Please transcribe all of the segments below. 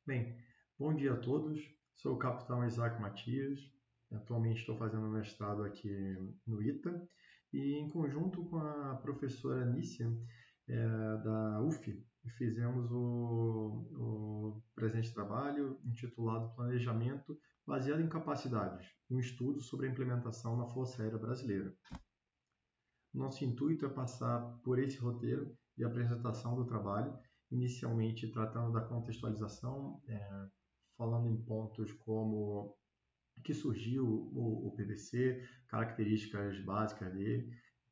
Bem, bom dia a todos. Sou o capitão Isaac Matias. Atualmente estou fazendo mestrado aqui no ITA e, em conjunto com a professora Nícia, da UF, fizemos o presente trabalho intitulado Planejamento baseado em capacidades, um estudo sobre a implementação na Força Aérea Brasileira. Nosso intuito é passar por esse roteiro de apresentação do trabalho, inicialmente tratando da contextualização, falando em pontos como que surgiu o PVC, características básicas dele,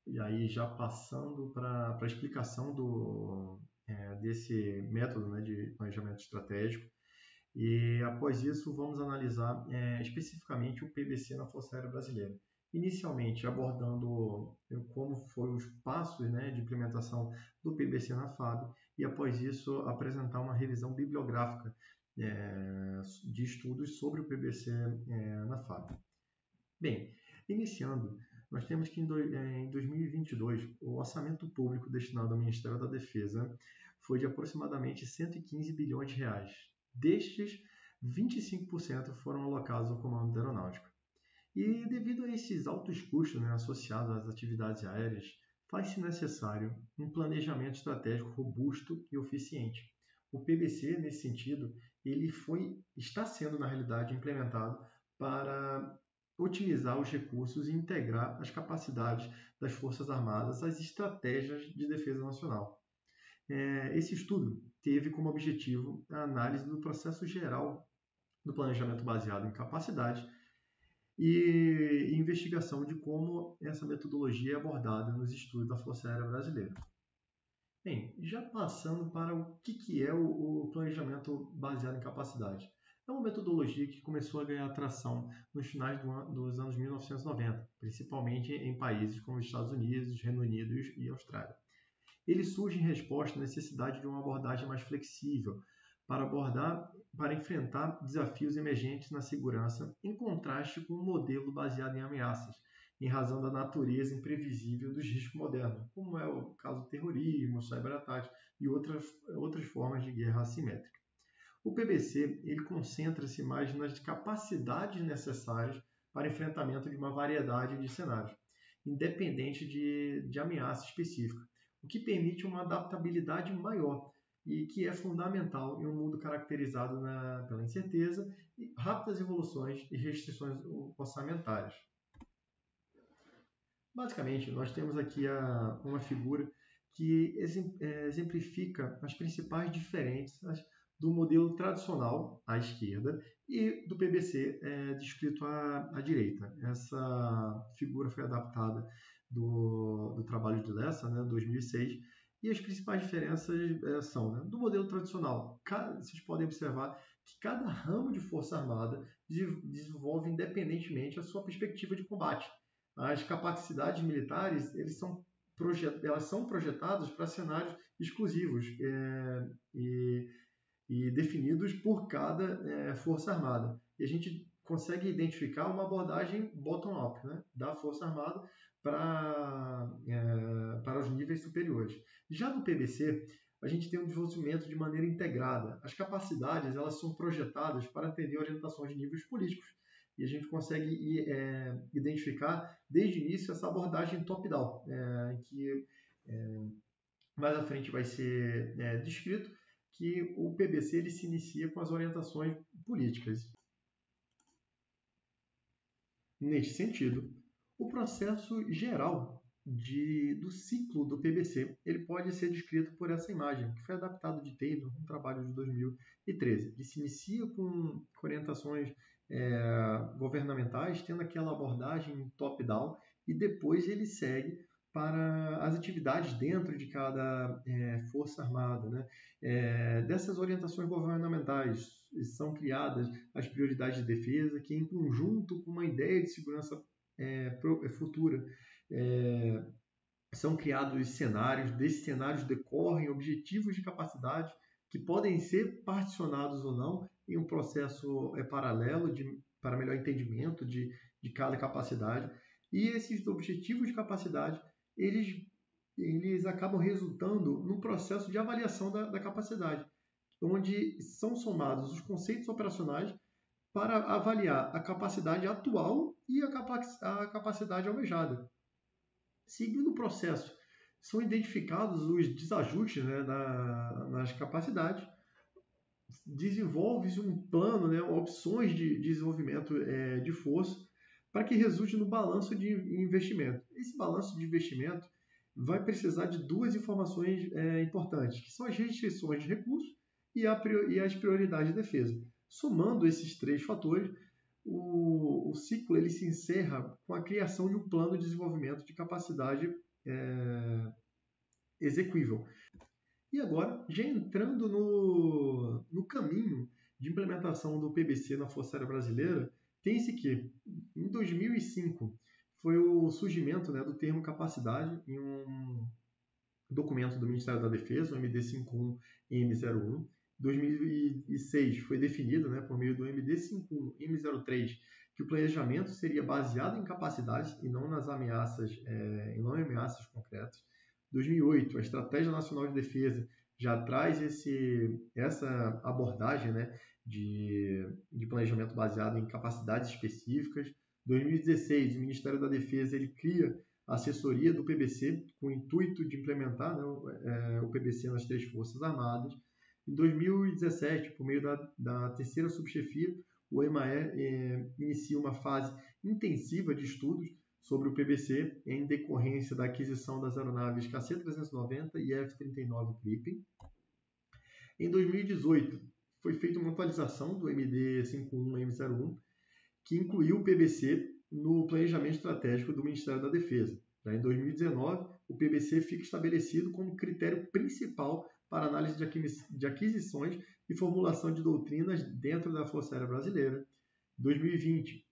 e aí já passando para a explicação desse método, né, de planejamento estratégico. E após isso, vamos analisar especificamente o PVC na Força Aérea Brasileira. Inicialmente abordando como foram os passos, né, de implementação do PVC na FAB, e após isso apresentar uma revisão bibliográfica de estudos sobre o PVC na FAB. Bem, iniciando, nós temos que em 2022 o orçamento público destinado ao Ministério da Defesa foi de aproximadamente 115 bilhões de reais. Destes, 25% foram alocados ao Comando Aeronáutico. E devido a esses altos custos, né, associados às atividades aéreas, faz-se necessário um planejamento estratégico robusto e eficiente. O PBC, nesse sentido, está sendo, na realidade, implementado para otimizar os recursos e integrar as capacidades das Forças Armadas às estratégias de defesa nacional. Esse estudo teve como objetivo a análise do processo geral do planejamento baseado em capacidade e investigação de como essa metodologia é abordada nos estudos da Força Aérea Brasileira. Bem, já passando para o que é o planejamento baseado em capacidade. É uma metodologia que começou a ganhar atração nos finais dos anos 1990, principalmente em países como os Estados Unidos, Reino Unido e Austrália. Ele surge em resposta à necessidade de uma abordagem mais flexível para enfrentar desafios emergentes na segurança, em contraste com um modelo baseado em ameaças, em razão da natureza imprevisível dos riscos modernos, como é o caso do terrorismo, cyberataques e outras formas de guerra assimétrica. O PBC ele concentra-se mais nas capacidades necessárias para enfrentamento de uma variedade de cenários, independente de ameaça específica, o que permite uma adaptabilidade maior e que é fundamental em um mundo caracterizado pela incerteza, rápidas evoluções e restrições orçamentárias. Basicamente, nós temos aqui uma figura que exemplifica as principais diferenças do modelo tradicional, à esquerda, e do PBC, descrito à direita. Essa figura foi adaptada do trabalho de Lessa, né, 2006, e as principais diferenças são, né, do modelo tradicional. Vocês podem observar que cada ramo de força armada desenvolve independentemente a sua perspectiva de combate. As capacidades militares elas são projetadas para cenários exclusivos e definidos por cada força armada. E a gente consegue identificar uma abordagem bottom-up, né, da força armada para os níveis superiores. Já no PBC, a gente tem um desenvolvimento de maneira integrada. As capacidades elas são projetadas para atender orientações de níveis políticos. E a gente consegue identificar desde o início essa abordagem top-down, que mais à frente vai ser descrito que o PBC ele se inicia com as orientações políticas. Neste sentido, o processo geral do ciclo do PBC ele pode ser descrito por essa imagem, que foi adaptado de Taylor, um trabalho de 2013. Ele se inicia com orientações governamentais, tendo aquela abordagem top-down, e depois ele segue para as atividades dentro de cada força armada. Né? Dessas orientações governamentais são criadas as prioridades de defesa, que em conjunto com uma ideia de segurança futura são criados cenários, desses cenários decorrem objetivos de capacidade que podem ser particionados ou não em um processo paralelo para melhor entendimento de cada capacidade. E esses objetivos de capacidade, eles acabam resultando num processo de avaliação da capacidade, onde são somados os conceitos operacionais para avaliar a capacidade atual e a capacidade almejada. Seguindo o processo, são identificados os desajustes, né, nas capacidades, desenvolve-se um plano, né, opções de desenvolvimento de força para que resulte no balanço de investimento. Esse balanço de investimento vai precisar de duas informações importantes, que são as restrições de recursos e as prioridades de defesa. Somando esses três fatores, o ciclo ele se encerra com a criação de um plano de desenvolvimento de capacidade execuível. E agora, já entrando no caminho de implementação do PBC na Força Aérea Brasileira, tem-se que, em 2005, foi o surgimento, né, do termo capacidade em um documento do Ministério da Defesa, o MD51 e M01. Em 2006 foi definido, né, por meio do MD51 e M03, que o planejamento seria baseado em capacidades e não nas ameaças, em ameaças concretas. 2008, a Estratégia Nacional de Defesa já traz essa abordagem, né, de planejamento baseado em capacidades específicas. 2016, o Ministério da Defesa ele cria a assessoria do PBC com o intuito de implementar, né, o PBC nas três Forças Armadas. Em 2017, por meio da terceira subchefia, o EMAE inicia uma fase intensiva de estudos sobre o PBC em decorrência da aquisição das aeronaves KC-390 e F-39 Gripen. Em 2018, foi feita uma atualização do MD51 e M01, que incluiu o PBC no planejamento estratégico do Ministério da Defesa. Já em 2019, o PBC fica estabelecido como critério principal para análise de aquisições e formulação de doutrinas dentro da Força Aérea Brasileira. 2020,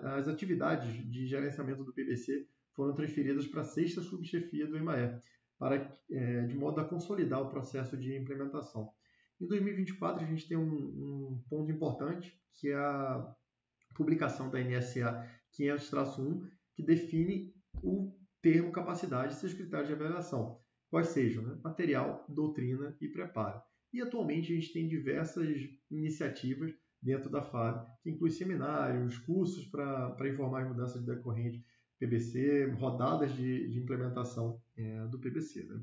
as atividades de gerenciamento do PBC foram transferidas para a sexta subchefia do EMAE, de modo a consolidar o processo de implementação. Em 2024, a gente tem um ponto importante, que é a publicação da NSA 500-1, que define o termo capacidade e seus critérios de avaliação, quais sejam, né, material, doutrina e preparo. E atualmente a gente tem diversas iniciativas dentro da FAB, que inclui seminários, cursos para informar as mudanças decorrentes do PBC, rodadas de implementação do PBC. Né?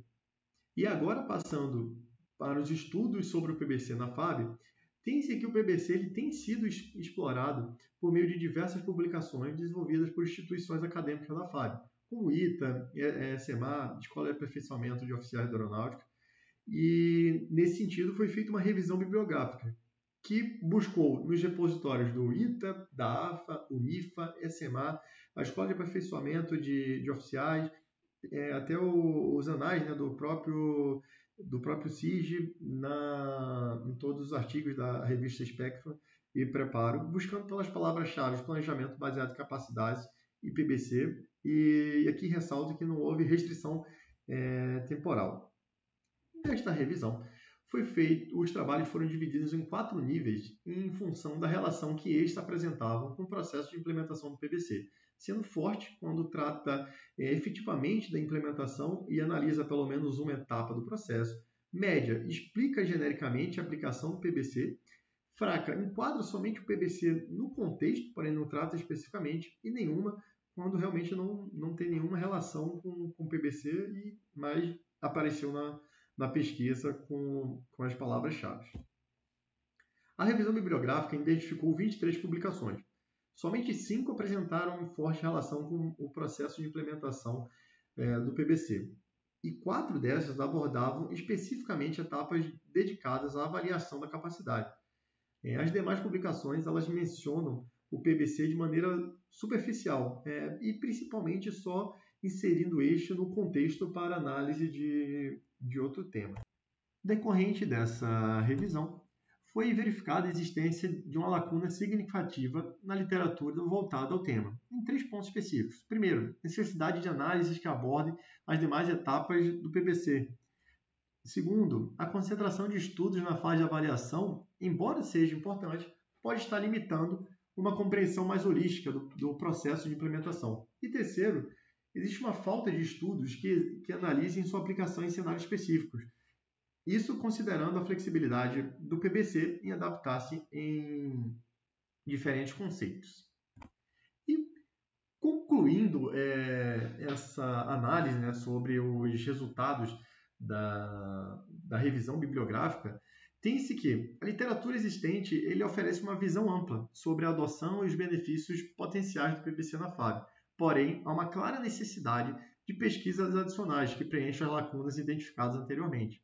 E agora, passando para os estudos sobre o PBC na FAB, tem-se que o PBC ele tem sido explorado por meio de diversas publicações desenvolvidas por instituições acadêmicas da FAB, como o ITA, ESMA, Escola de Aperfeiçoamento de Oficiais da Aeronáutica, e nesse sentido foi feita uma revisão bibliográfica, que buscou nos repositórios do ITA, da AFA, UNIFA, SMA, a Escola de Aperfeiçoamento de Oficiais, até os anais, né, do próprio CIG, em todos os artigos da revista Spectrum e Preparo, buscando pelas palavras-chave planejamento baseado em capacidades e PBC, e aqui ressalto que não houve restrição temporal. Nesta revisão, os trabalhos foram divididos em 4 níveis em função da relação que estes apresentavam com o processo de implementação do PBC, sendo forte quando trata efetivamente da implementação e analisa pelo menos uma etapa do processo, média, explica genericamente a aplicação do PBC, fraca, enquadra somente o PBC no contexto, porém não trata especificamente, e nenhuma, quando realmente não tem nenhuma relação com o PBC, mas apareceu na pesquisa com as palavras-chave. A revisão bibliográfica identificou 23 publicações. Somente 5 apresentaram forte relação com o processo de implementação do PBC. E 4 dessas abordavam especificamente etapas dedicadas à avaliação da capacidade. As demais publicações elas mencionam o PBC de maneira superficial e principalmente só inserindo este no contexto para análise de outro tema. Decorrente dessa revisão, foi verificada a existência de uma lacuna significativa na literatura voltada ao tema, em 3 pontos específicos. Primeiro, necessidade de análises que abordem as demais etapas do PBC. Segundo, a concentração de estudos na fase de avaliação, embora seja importante, pode estar limitando uma compreensão mais holística do processo de implementação. E terceiro, existe uma falta de estudos que analisem sua aplicação em cenários específicos. Isso considerando a flexibilidade do PBC em adaptar-se em diferentes conceitos. E concluindo essa análise, né, sobre os resultados da revisão bibliográfica, tem-se que a literatura existente ele oferece uma visão ampla sobre a adoção e os benefícios potenciais do PBC na FAB. Porém, há uma clara necessidade de pesquisas adicionais que preencham as lacunas identificadas anteriormente.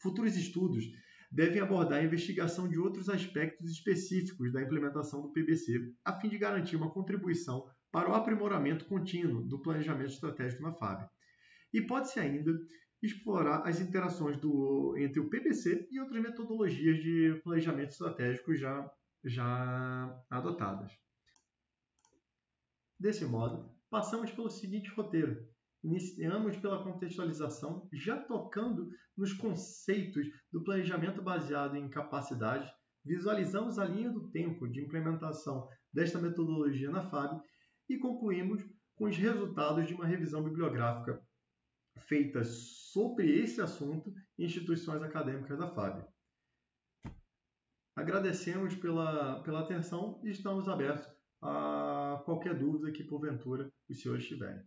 Futuros estudos devem abordar a investigação de outros aspectos específicos da implementação do PBC, a fim de garantir uma contribuição para o aprimoramento contínuo do planejamento estratégico na FAB. E pode-se ainda explorar as interações entre o PBC e outras metodologias de planejamento estratégico já adotadas. Desse modo, passamos pelo seguinte roteiro. Iniciamos pela contextualização, já tocando nos conceitos do planejamento baseado em capacidade, visualizamos a linha do tempo de implementação desta metodologia na FAB e concluímos com os resultados de uma revisão bibliográfica feita sobre esse assunto em instituições acadêmicas da FAB. Agradecemos pela atenção e estamos abertos a qualquer dúvida que, porventura, os senhores tiverem.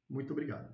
Muito obrigado.